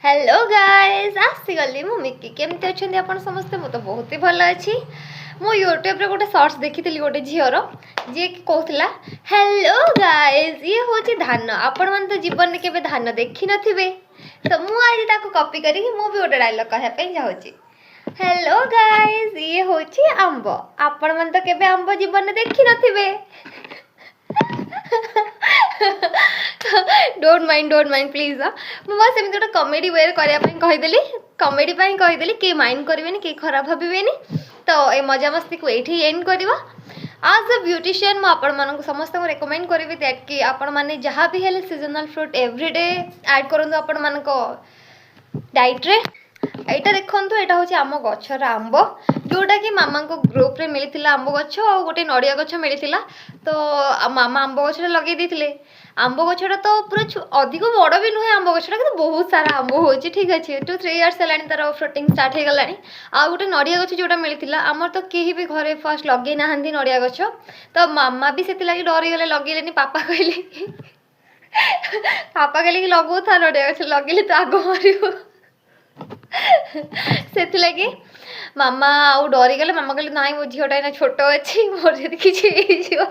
Hello guys आसीगली मु Mickey केमती अच्छे आप समस्ते मु तो बहुत ही भल अच्छी मु यूट्यूब रे गोटे सर्च देखी गोटे झीर जी कहला हेलो गाइस ये हूँ धान आपण मैंने तो जीवन में केवे धान देखी नथिबे तो मु आज ताको कॉपी करी मु भी गोटे डायलॉग कहया पे चाहूची हेलो गाइस ये हूँ आंब आपण मैंने तो केवे आंब जीवन में देखी नथिबे डोंट माइंड प्लीज मु बस एमती गोटे कमेडी वे करदेली कमेडी कहीदेली किए माइंड करेंगे किए खराब भावेनि तो ये मजा मस्ती को ये एंड करवा आज अ ब्यूटिशियन मुझे समस्त रेकमेंड करी दैट कि आपण मैंने जहाँ भी है सीजनल फ्रूट एवरीडे ऐड करूँ आपण मान डाइट रे এইটা দেখন্তু এটা হচ্ছে আম গছর আম্ব जोटा कि मामा को ग्रुप रे मिलता आंब गछ और गोटे नड़िया गछ मिलता तो मामा आंब गछ लगे देते आंब गछटा तो पूरा अधिक बड़ भी नुहे आंब गछटा कि बहुत सारा आंब हो ठीक अच्छे 2-3 इयर्स है तार फ्रुटिंग स्टार्ट हो गला आ गोटे नड़िया गछ जोटा मिलता आमर तो कहीं भी घरे फर्स्ट लगे ना नड़िया गछ तो मामा भी से डरी गले लगेले पापा कहले पापा कहले कि लगो था नड़िया गछ लगे तो आग मार से लगे मामा आउ डरी गले मामा कहले नाई मो झीटा ना छोट अच्छी मोर जब किसी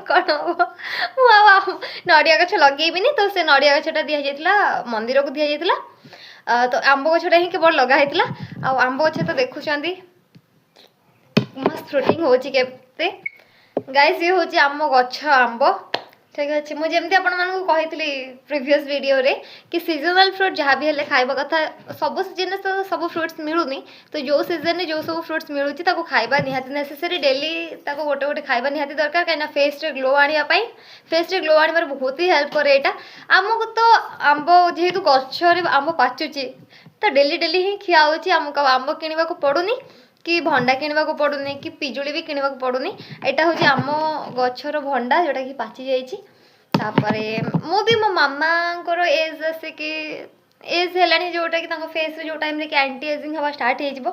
कौन हम नड़िया गछ लगेबिनी तो से नड़िया गछटा दि जाइला मंदिर को दि जाइला तो आंब गछटा ही केवल लगाई आ आंब गछ तो देखुं मस्त फ्रुटिंग हो गाइस ये हूँ आम गछ आंब ठीक अच्छे मुझे कही प्रीवियस वीडियो रे कि सीजनल फ्रूट जहाँ भी है खाइबा कथा सब सीजन तो सब फ्रूट्स मिलूनी तो जो सीजन में जो सब फ्रूट्स मिलूची ताको खाइबा निहाती नेसेसरी डेली ताको गोटे गोटे खाइबा निहाती दरकार कहीं फेस रे ग्लो आनिया पाई फेस रे ग्लो आनिबार बहुत ही हेल्प करे एटा आमको तो आंब जेहेतु गछरे आंब पाचुची तो डेली डेली ही खिया होची आमको आंब किनिबा को पड़ुनी कि भंडा किणवा को पड़ूनी कि पिजुली भी किणवा को पड़ूनी एटा हूँ आम गछर भंडा जोटा कि पाची जापरे मु भी मो मामा को एज आसे कि एज है जोटा कि फेस रे जो टाइम कि एंटी एजिंग हवा स्टार्ट हो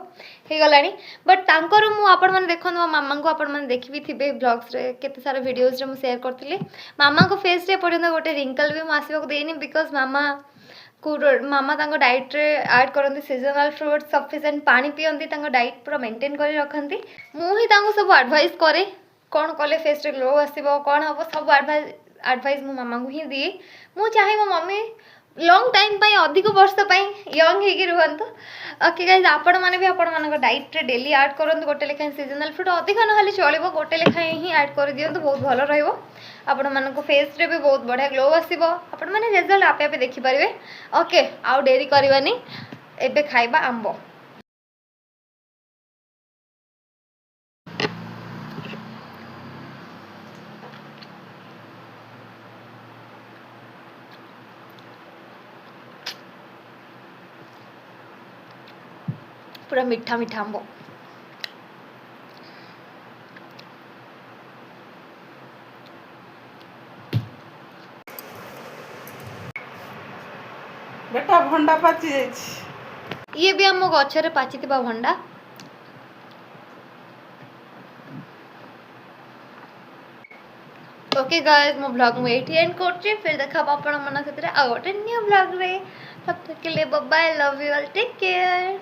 गला बट तांकर मु आपण मैंने देखो मो मामा को आपण मैंने देखी भी थे ब्लॉग्स रे केते सारा वीडियोस रे मु शेयर करती मामा को फेस रे पर्यंत गोटे रिंकल भी मुझे आसवाक देनी बिकज मामा तांको डाइट रे ऐड करती सीजनल फ्रूट सफिशिएंट पानी पियंती तांको डाइट पूरा मेंटेन कर रखती मुझे सब एडवाइस करे कौन कले फेस रे ग्लो आसो कौन हम सब एडवाइस मो मामा को ही दिए मु चाहे मो मम्मी लॉन्ग टाइम पाई अधिक वर्ष यंग होगी रुहतु ओके गाइस आपण मैंने भी आपण मान डाइट रे डेली ऐड करंतु गोटे लेखाएं सीजनल फ्रूट अधिक ना चलो गोटे लेखाएं ही ऐड कर दिंतु बहुत भल रहिबो आपण मान फेस रे भी बहुत बढ़िया ग्लो आसो आपण मैंने रिजल्ट आपे आपे देखिपारे ओके आउ डेरी करवानी एबे खाइबा आंब पूरा मीठा मीठा आंब बेटा भंडा पाची ये भी आम गछरे पाची भंडा ओके गाइस मो ब्लॉग में एठी एंड करछि फिर देखा आपण मन आ गोटे न्यू ब्लॉग रे तब तक के लिए bye bye love you all take care.